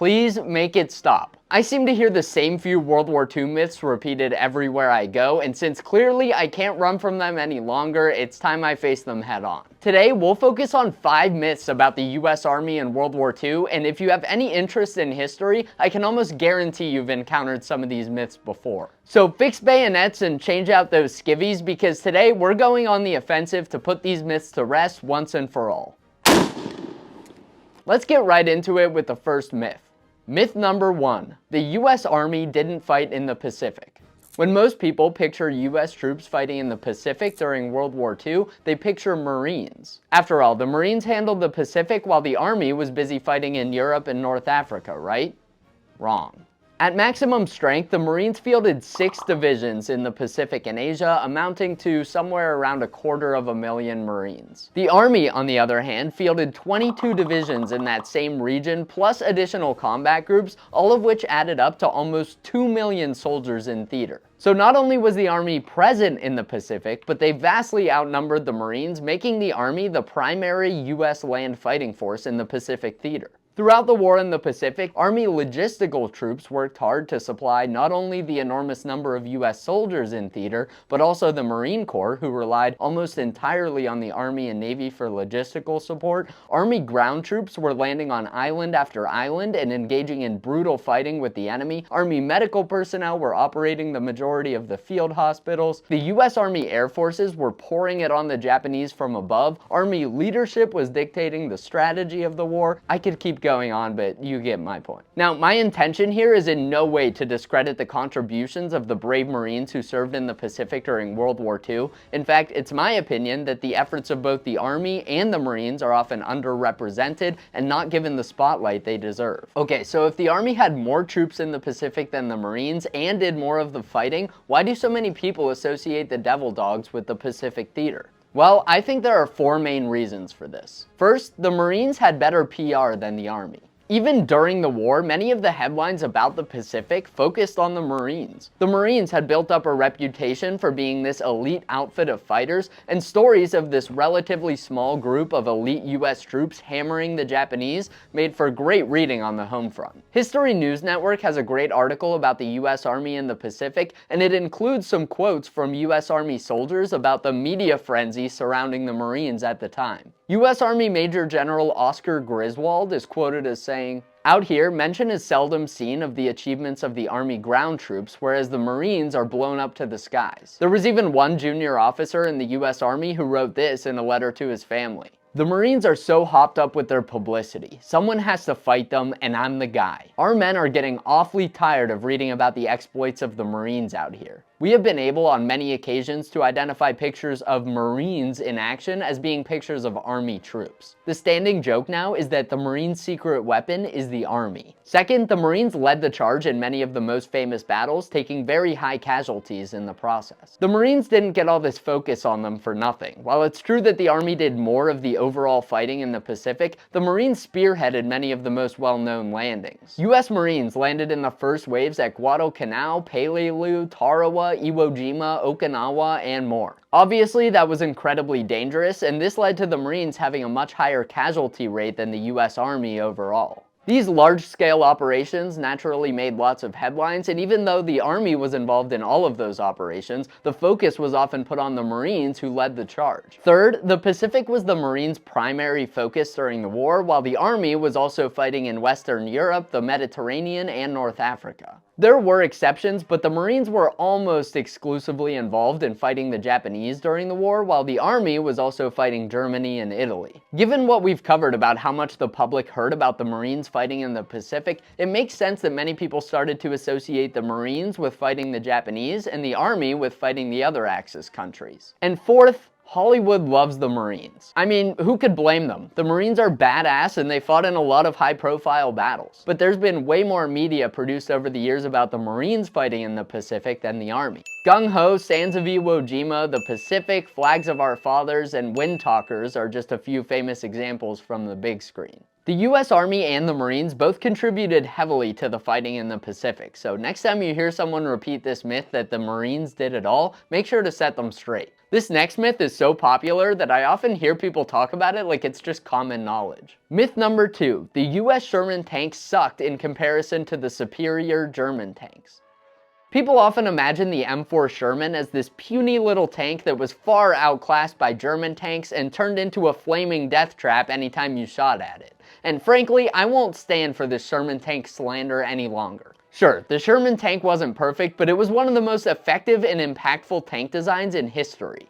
Please make it stop. I seem to hear the same few World War II myths repeated everywhere I go, and since clearly I can't run from them any longer, it's time I face them head on. Today, we'll focus on 5 myths about the US Army in World War II, and if you have any interest in history, I can almost guarantee you've encountered some of these myths before. So fix bayonets and change out those skivvies, because today we're going on the offensive to put these myths to rest once and for all. Let's get right into it with the first myth. Myth number 1. The US Army didn't fight in the Pacific. When most people picture US troops fighting in the Pacific during World War II, they picture Marines. After all, the Marines handled the Pacific while the Army was busy fighting in Europe and North Africa, right? Wrong. At maximum strength, the Marines fielded 6 divisions in the Pacific and Asia, amounting to somewhere around 250,000 Marines. The Army, on the other hand, fielded 22 divisions in that same region, plus additional combat groups, all of which added up to almost 2 million soldiers in theater. So not only was the Army present in the Pacific, but they vastly outnumbered the Marines, making the Army the primary US land fighting force in the Pacific theater. Throughout the war in the Pacific, Army logistical troops worked hard to supply not only the enormous number of US soldiers in theater, but also the Marine Corps, who relied almost entirely on the Army and Navy for logistical support. Army ground troops were landing on island after island and engaging in brutal fighting with the enemy. Army medical personnel were operating the majority of the field hospitals. The US Army Air Forces were pouring it on the Japanese from above. Army leadership was dictating the strategy of the war. I could keep going on, but you get my point. Now, my intention here is in no way to discredit the contributions of the brave Marines who served in the Pacific during World War II. In fact, it's my opinion that the efforts of both the Army and the Marines are often underrepresented and not given the spotlight they deserve. Okay, so if the Army had more troops in the Pacific than the Marines and did more of the fighting, why do so many people associate the Devil Dogs with the Pacific theater? Well, I think there are 4 main reasons for this. First, the Marines had better PR than the Army. Even during the war, many of the headlines about the Pacific focused on the Marines. The Marines had built up a reputation for being this elite outfit of fighters, and stories of this relatively small group of elite US troops hammering the Japanese made for great reading on the home front. History News Network has a great article about the US Army in the Pacific, and it includes some quotes from US Army soldiers about the media frenzy surrounding the Marines at the time. US Army Major General Oscar Griswold is quoted as saying, "Out here, mention is seldom seen of the achievements of the Army ground troops, whereas the Marines are blown up to the skies." There was even one junior officer in the US Army who wrote this in a letter to his family. "The Marines are so hopped up with their publicity. Someone has to fight them, and I'm the guy. Our men are getting awfully tired of reading about the exploits of the Marines out here. We have been able on many occasions to identify pictures of Marines in action as being pictures of Army troops. The standing joke now is that the Marines' secret weapon is the Army." Second, the Marines led the charge in many of the most famous battles, taking very high casualties in the process. The Marines didn't get all this focus on them for nothing. While it's true that the Army did more of the overall fighting in the Pacific, the Marines spearheaded many of the most well-known landings. US Marines landed in the first waves at Guadalcanal, Peleliu, Tarawa, Iwo Jima, Okinawa, and more. Obviously, that was incredibly dangerous, and this led to the Marines having a much higher casualty rate than the US Army overall. These large-scale operations naturally made lots of headlines, and even though the Army was involved in all of those operations, the focus was often put on the Marines who led the charge. Third, the Pacific was the Marines' primary focus during the war, while the Army was also fighting in Western Europe, the Mediterranean, and North Africa. There were exceptions, but the Marines were almost exclusively involved in fighting the Japanese during the war, while the Army was also fighting Germany and Italy. Given what we've covered about how much the public heard about the Marines fighting in the Pacific, it makes sense that many people started to associate the Marines with fighting the Japanese and the Army with fighting the other Axis countries. And fourth, Hollywood loves the Marines. I mean, who could blame them? The Marines are badass and they fought in a lot of high-profile battles. But there's been way more media produced over the years about the Marines fighting in the Pacific than the Army. Gung-Ho, Sands of Iwo Jima, the Pacific, Flags of Our Fathers, and Wind Talkers are just a few famous examples from the big screen. The US Army and the Marines both contributed heavily to the fighting in the Pacific, so next time you hear someone repeat this myth that the Marines did it all, make sure to set them straight. This next myth is so popular that I often hear people talk about it like it's just common knowledge. Myth number 2, the US Sherman tanks sucked in comparison to the superior German tanks. People often imagine the M4 Sherman as this puny little tank that was far outclassed by German tanks and turned into a flaming death trap anytime you shot at it. And frankly, I won't stand for this Sherman tank slander any longer. Sure, the Sherman tank wasn't perfect, but it was one of the most effective and impactful tank designs in history.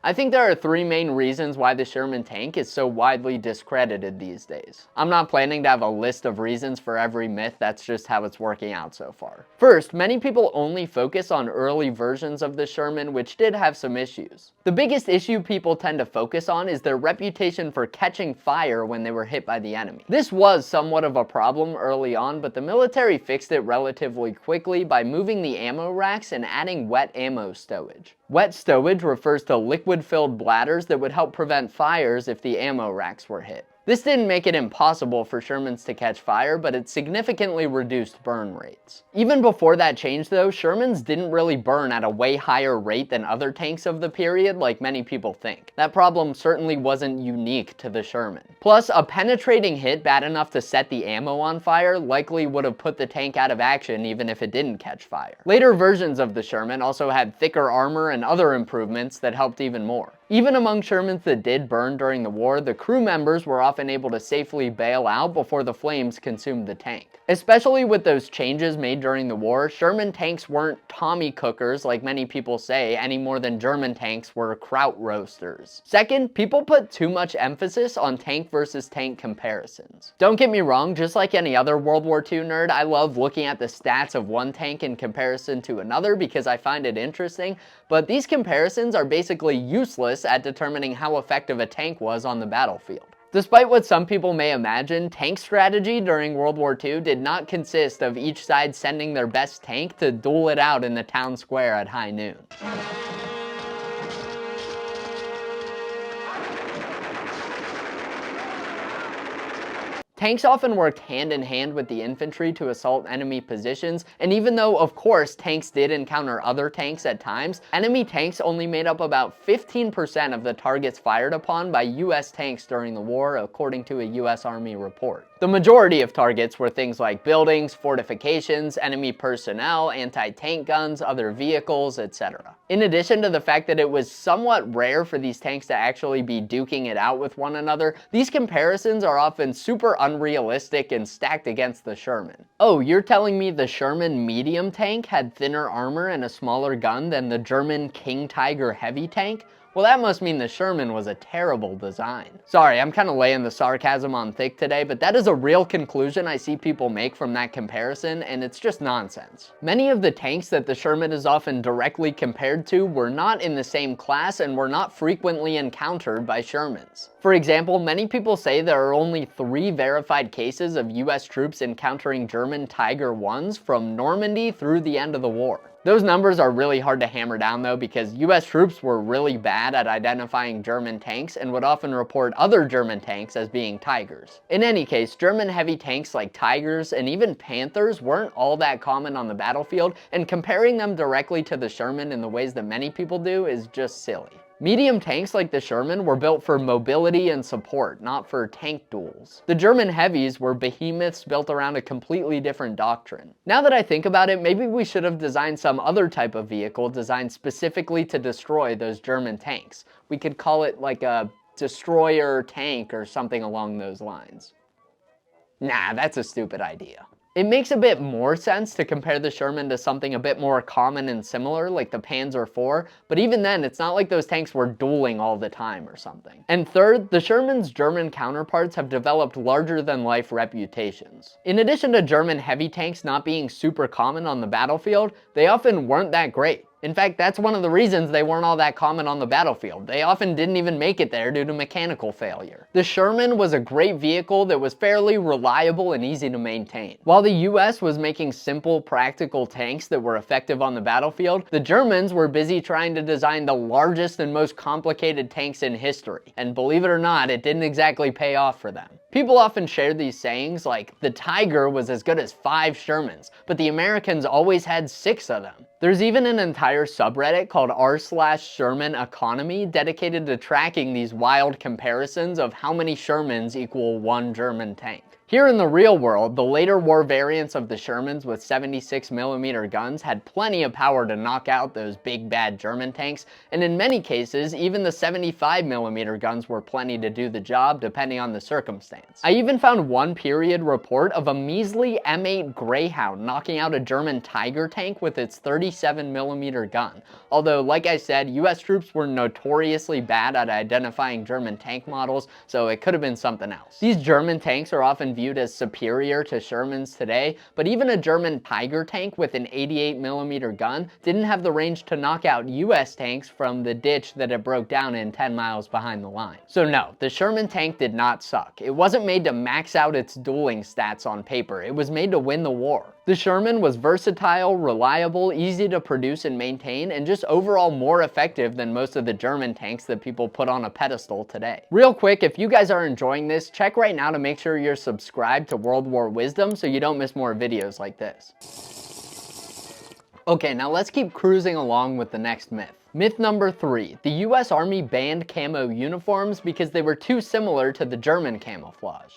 I think there are 3 main reasons why the Sherman tank is so widely discredited these days. I'm not planning to have a list of reasons for every myth, that's just how it's working out so far. First, many people only focus on early versions of the Sherman, which did have some issues. The biggest issue people tend to focus on is their reputation for catching fire when they were hit by the enemy. This was somewhat of a problem early on, but the military fixed it relatively quickly by moving the ammo racks and adding wet ammo stowage. Wet stowage refers to liquid-filled bladders that would help prevent fires if the ammo racks were hit. This didn't make it impossible for Shermans to catch fire, but it significantly reduced burn rates. Even before that change though, Shermans didn't really burn at a way higher rate than other tanks of the period like many people think. That problem certainly wasn't unique to the Sherman. Plus, a penetrating hit bad enough to set the ammo on fire likely would have put the tank out of action even if it didn't catch fire. Later versions of the Sherman also had thicker armor and other improvements that helped even more. Even among Shermans that did burn during the war, the crew members were often able to safely bail out before the flames consumed the tank. Especially with those changes made during the war, Sherman tanks weren't Tommy cookers like many people say any more than German tanks were kraut roasters. Second, people put too much emphasis on tank versus tank comparisons. Don't get me wrong, just like any other World War II nerd, I love looking at the stats of one tank in comparison to another because I find it interesting, but these comparisons are basically useless at determining how effective a tank was on the battlefield. Despite what some people may imagine, tank strategy during World War II did not consist of each side sending their best tank to duel it out in the town square at high noon. Tanks often worked hand in hand with the infantry to assault enemy positions, and even though, of course, tanks did encounter other tanks at times, enemy tanks only made up about 15% of the targets fired upon by US tanks during the war, according to a US Army report. The majority of targets were things like buildings, fortifications, enemy personnel, anti-tank guns, other vehicles, etc. In addition to the fact that it was somewhat rare for these tanks to actually be duking it out with one another, these comparisons are often super unrealistic and stacked against the Sherman. Oh, you're telling me the Sherman medium tank had thinner armor and a smaller gun than the German King Tiger heavy tank? Well, that must mean the Sherman was a terrible design. Sorry, I'm kind of laying the sarcasm on thick today, but that is a real conclusion I see people make from that comparison, and it's just nonsense. Many of the tanks that the Sherman is often directly compared to were not in the same class and were not frequently encountered by Shermans. For example, many people say there are only 3 verified cases of US troops encountering German Tiger 1s from Normandy through the end of the war. Those numbers are really hard to hammer down though because US troops were really bad at identifying German tanks and would often report other German tanks as being Tigers. In any case, German heavy tanks like Tigers and even Panthers weren't all that common on the battlefield, and comparing them directly to the Sherman in the ways that many people do is just silly. Medium tanks like the Sherman were built for mobility and support, not for tank duels. The German heavies were behemoths built around a completely different doctrine. Now that I think about it, maybe we should have designed some other type of vehicle designed specifically to destroy those German tanks. We could call it like a destroyer tank or something along those lines. Nah, that's a stupid idea. It makes a bit more sense to compare the Sherman to something a bit more common and similar, like the Panzer IV, but even then, it's not like those tanks were dueling all the time or something. And third, the Sherman's German counterparts have developed larger-than-life reputations. In addition to German heavy tanks not being super common on the battlefield, they often weren't that great. In fact, that's one of the reasons they weren't all that common on the battlefield. They often didn't even make it there due to mechanical failure. The Sherman was a great vehicle that was fairly reliable and easy to maintain. While the US was making simple, practical tanks that were effective on the battlefield, the Germans were busy trying to design the largest and most complicated tanks in history. And believe it or not, it didn't exactly pay off for them. People often share these sayings like, the Tiger was as good as 5 Shermans, but the Americans always had 6 of them. There's even an entire subreddit called r/Sherman economy dedicated to tracking these wild comparisons of how many Shermans equal 1 German tank. Here in the real world, the later war variants of the Shermans with 76mm guns had plenty of power to knock out those big bad German tanks, and in many cases, even the 75mm guns were plenty to do the job depending on the circumstance. I even found one period report of a measly M8 Greyhound knocking out a German Tiger tank with its 37mm gun. Although, like I said, US troops were notoriously bad at identifying German tank models, so it could have been something else. These German tanks are often viewed as superior to Shermans today, but even a German Tiger tank with an 88mm gun didn't have the range to knock out US tanks from the ditch that it broke down in 10 miles behind the line. So no, the Sherman tank did not suck. It wasn't made to max out its dueling stats on paper, it was made to win the war. The Sherman was versatile, reliable, easy to produce and maintain, and just overall more effective than most of the German tanks that people put on a pedestal today. Real quick, if you guys are enjoying this, check right now to make sure you're subscribed to World War Wisdom so you don't miss more videos like this. Okay, now let's keep cruising along with the next myth. Myth number 3, the US Army banned camo uniforms because they were too similar to the German camouflage.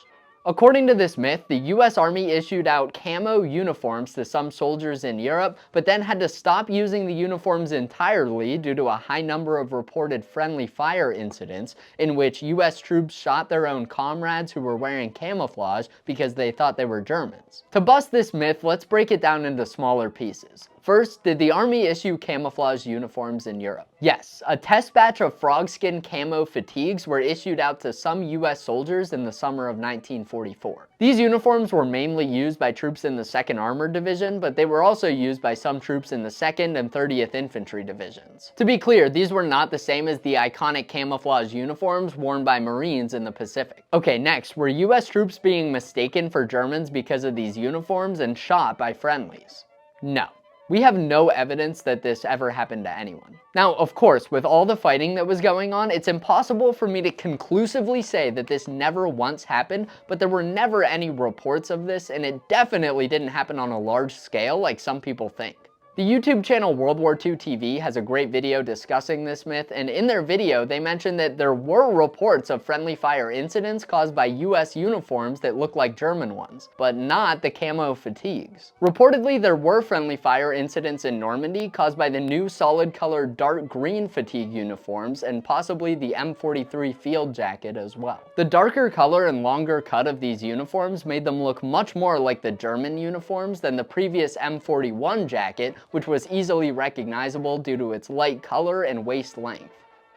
According to this myth, the US Army issued out camo uniforms to some soldiers in Europe, but then had to stop using the uniforms entirely due to a high number of reported friendly fire incidents in which US troops shot their own comrades who were wearing camouflage because they thought they were Germans. To bust this myth, let's break it down into smaller pieces. First, did the Army issue camouflage uniforms in Europe? Yes, a test batch of frogskin camo fatigues were issued out to some US soldiers in the summer of 1944. These uniforms were mainly used by troops in the 2nd Armored Division, but they were also used by some troops in the 2nd and 30th Infantry Divisions. To be clear, these were not the same as the iconic camouflage uniforms worn by Marines in the Pacific. Okay, next, were US troops being mistaken for Germans because of these uniforms and shot by friendlies? No. We have no evidence that this ever happened to anyone. Now, of course, with all the fighting that was going on, it's impossible for me to conclusively say that this never once happened, but there were never any reports of this, and it definitely didn't happen on a large scale like some people think. The YouTube channel World War II TV has a great video discussing this myth, and in their video they mentioned that there were reports of friendly fire incidents caused by US uniforms that look like German ones, but not the camo fatigues. Reportedly, there were friendly fire incidents in Normandy caused by the new solid-colored dark green fatigue uniforms and possibly the M43 field jacket as well. The darker color and longer cut of these uniforms made them look much more like the German uniforms than the previous M41 jacket, which was easily recognizable due to its light color and waist length.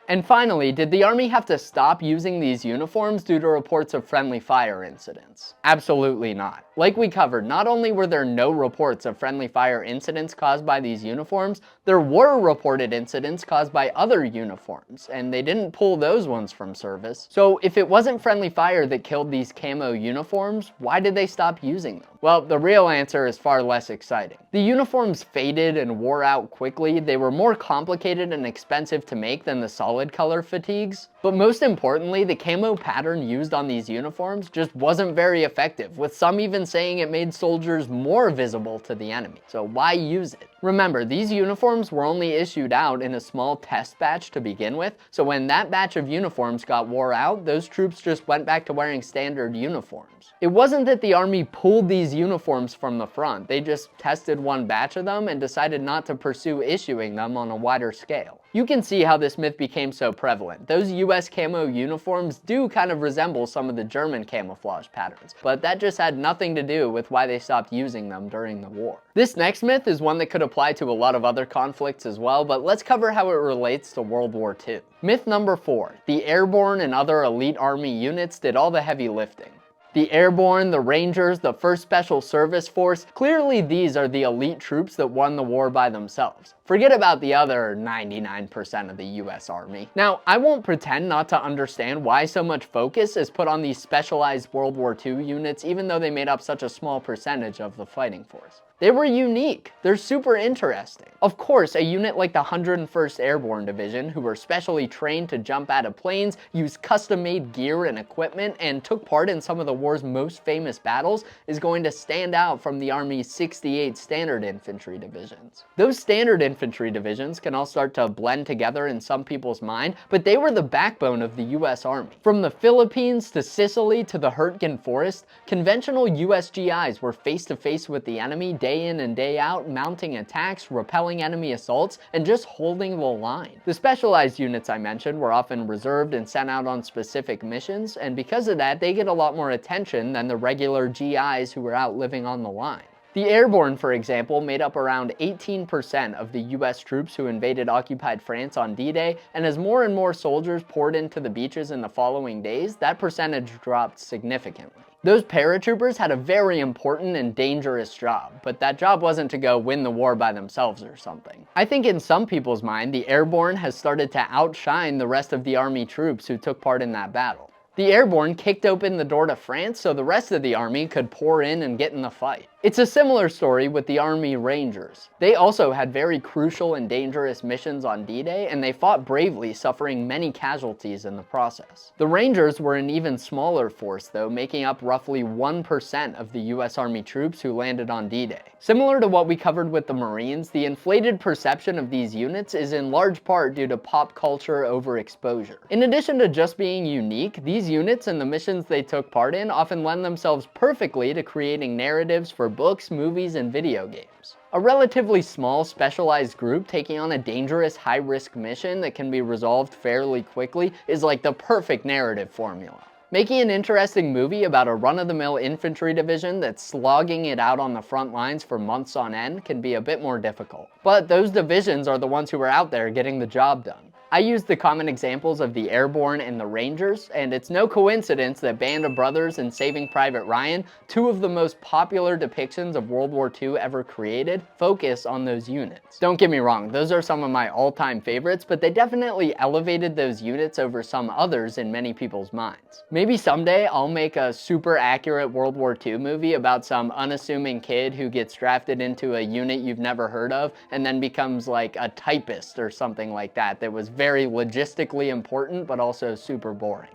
And finally, did the Army have to stop using these uniforms due to reports of friendly fire incidents? Absolutely not. Like we covered, not only were there no reports of friendly fire incidents caused by these uniforms, there were reported incidents caused by other uniforms, and they didn't pull those ones from service. So if it wasn't friendly fire that killed these camo uniforms, why did they stop using them? Well, the real answer is far less exciting. The uniforms faded and wore out quickly, they were more complicated and expensive to make than the solid color fatigues, but most importantly, the camo pattern used on these uniforms just wasn't very effective, with some even saying it made soldiers more visible to the enemy. So why use it? Remember, these uniforms were only issued out in a small test batch to begin with, so when that batch of uniforms got wore out, those troops just went back to wearing standard uniforms. It wasn't that the Army pulled these uniforms from the front, they just tested one batch of them and decided not to pursue issuing them on a wider scale. You can see how this myth became so prevalent. Those US camo uniforms do kind of resemble some of the German camouflage patterns, but that just had nothing to do with why they stopped using them during the war. This next myth is one that could apply to a lot of other conflicts as well, but let's cover how it relates to World War II. Myth number 4, the airborne and other elite Army units did all the heavy lifting. The airborne, the Rangers, the 1st Special Service Force, clearly these are the elite troops that won the war by themselves. Forget about the other 99% of the US Army. Now, I won't pretend not to understand why so much focus is put on these specialized World War II units, even though they made up such a small percentage of the fighting force. They were unique. They're super interesting. Of course, a unit like the 101st Airborne Division, who were specially trained to jump out of planes, used custom-made gear and equipment, and took part in some of the war's most famous battles, is going to stand out from the Army's 68 Standard Infantry Divisions. Those Standard Infantry Divisions can all start to blend together in some people's mind, but they were the backbone of the US Army. From the Philippines to Sicily to the Hurtgen Forest, conventional US GIs were face-to-face with the enemy day in and day out, mounting attacks, repelling enemy assaults, and just holding the line. The specialized units I mentioned were often reserved and sent out on specific missions, and because of that, they get a lot more attention than the regular GIs who were out living on the line. The airborne, for example, made up around 18% of the US troops who invaded occupied France on D-Day, and as more and more soldiers poured into the beaches in the following days, that percentage dropped significantly. Those paratroopers had a very important and dangerous job, but that job wasn't to go win the war by themselves or something. I think in some people's mind, the airborne has started to outshine the rest of the Army troops who took part in that battle. The airborne kicked open the door to France so the rest of the Army could pour in and get in the fight. It's a similar story with the Army Rangers. They also had very crucial and dangerous missions on D-Day, and they fought bravely, suffering many casualties in the process. The Rangers were an even smaller force, though, making up roughly 1% of the US Army troops who landed on D-Day. Similar to what we covered with the Marines, the inflated perception of these units is in large part due to pop culture overexposure. In addition to just being unique, these units and the missions they took part in often lend themselves perfectly to creating narratives for books, movies, and video games. A relatively small, specialized group taking on a dangerous, high-risk mission that can be resolved fairly quickly is like the perfect narrative formula. Making an interesting movie about a run-of-the-mill infantry division that's slogging it out on the front lines for months on end can be a bit more difficult. But those divisions are the ones who are out there getting the job done. I used the common examples of the Airborne and the Rangers, and it's no coincidence that Band of Brothers and Saving Private Ryan, two of the most popular depictions of World War II ever created, focus on those units. Don't get me wrong, those are some of my all-time favorites, but they definitely elevated those units over some others in many people's minds. Maybe someday I'll make a super accurate World War II movie about some unassuming kid who gets drafted into a unit you've never heard of and then becomes like a typist or something like that that was very logistically important, but also super boring.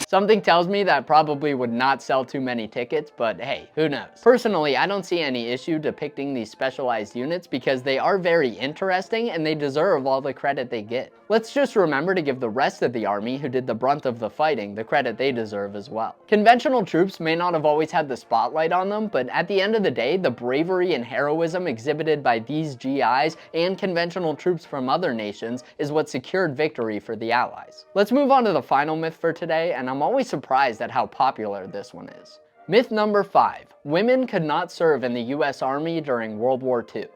Something tells me that probably would not sell too many tickets, but hey, who knows? Personally, I don't see any issue depicting these specialized units because they are very interesting and they deserve all the credit they get. Let's just remember to give the rest of the Army who did the brunt of the fighting the credit they deserve as well. Conventional troops may not have always had the spotlight on them, but at the end of the day, the bravery and heroism exhibited by these GIs and conventional troops from other nations is what secured victory for the Allies. Let's move on to the final myth for today, and I'm always surprised at how popular this one is. Myth number 5. Women could not serve in the US Army during World War II.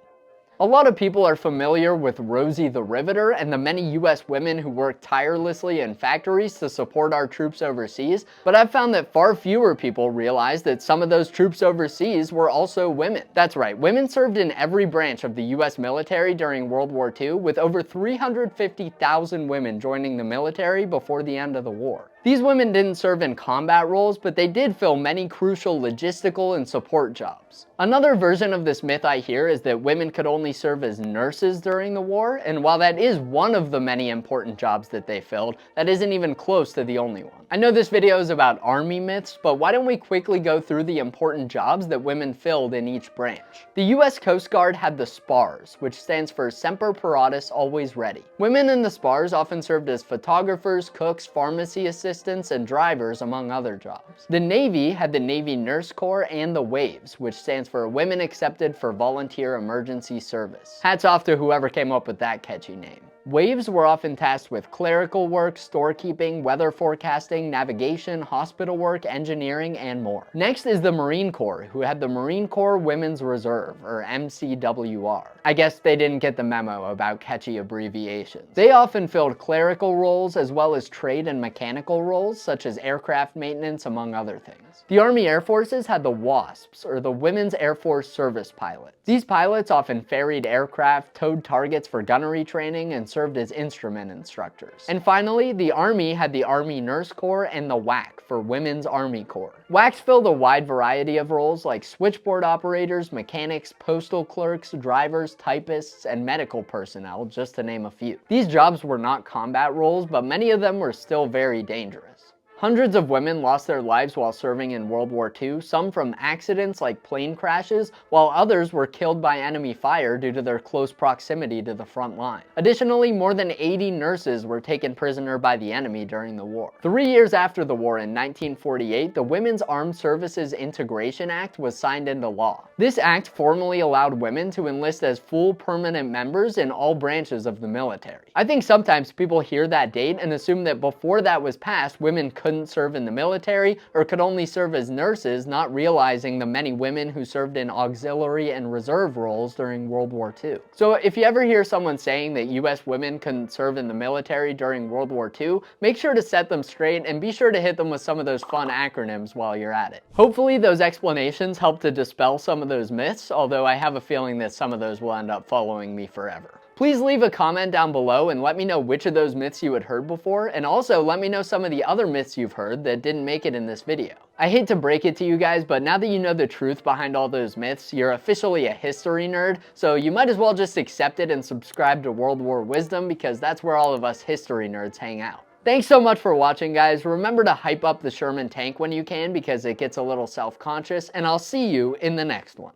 A lot of people are familiar with Rosie the Riveter and the many US women who worked tirelessly in factories to support our troops overseas, but I've found that far fewer people realize that some of those troops overseas were also women. That's right, women served in every branch of the US military during World War II, with over 350,000 women joining the military before the end of the war. These women didn't serve in combat roles, but they did fill many crucial logistical and support jobs. Another version of this myth I hear is that women could only serve as nurses during the war, and while that is one of the many important jobs that they filled, that isn't even close to the only one. I know this video is about Army myths, but why don't we quickly go through the important jobs that women filled in each branch. The US Coast Guard had the SPARS, which stands for Semper Paratus Always Ready. Women in the SPARS often served as photographers, cooks, pharmacy assistants, and drivers, among other jobs. The Navy had the Navy Nurse Corps and the WAVES, which stands for Women Accepted for Volunteer Emergency Service. Hats off to whoever came up with that catchy name. Waves were often tasked with clerical work, storekeeping, weather forecasting, navigation, hospital work, engineering, and more. Next is the Marine Corps, who had the Marine Corps Women's Reserve, or MCWR. I guess they didn't get the memo about catchy abbreviations. They often filled clerical roles as well as trade and mechanical roles, such as aircraft maintenance, among other things. The Army Air Forces had the WASPs, or the Women's Air Force Service Pilots. These pilots often ferried aircraft, towed targets for gunnery training, and served as instrument instructors. And finally, the Army had the Army Nurse Corps and the WAC, for Women's Army Corps. WACs filled a wide variety of roles like switchboard operators, mechanics, postal clerks, drivers, typists, and medical personnel, just to name a few. These jobs were not combat roles, but many of them were still very dangerous. Hundreds of women lost their lives while serving in World War II, some from accidents like plane crashes, while others were killed by enemy fire due to their close proximity to the front line. Additionally, more than 80 nurses were taken prisoner by the enemy during the war. 3 years after the war, in 1948, the Women's Armed Services Integration Act was signed into law. This act formally allowed women to enlist as full permanent members in all branches of the military. I think sometimes people hear that date and assume that before that was passed, women couldn't serve in the military or could only serve as nurses, not realizing the many women who served in auxiliary and reserve roles during World War II. So if you ever hear someone saying that US women couldn't serve in the military during World War II, make sure to set them straight and be sure to hit them with some of those fun acronyms while you're at it. Hopefully those explanations help to dispel some of those myths, although I have a feeling that some of those will end up following me forever. Please leave a comment down below and let me know which of those myths you had heard before, and also let me know some of the other myths you've heard that didn't make it in this video. I hate to break it to you guys, but now that you know the truth behind all those myths, you're officially a history nerd, so you might as well just accept it and subscribe to World War Wisdom, because that's where all of us history nerds hang out. Thanks so much for watching, guys. Remember to hype up the Sherman tank when you can, because it gets a little self-conscious, and I'll see you in the next one.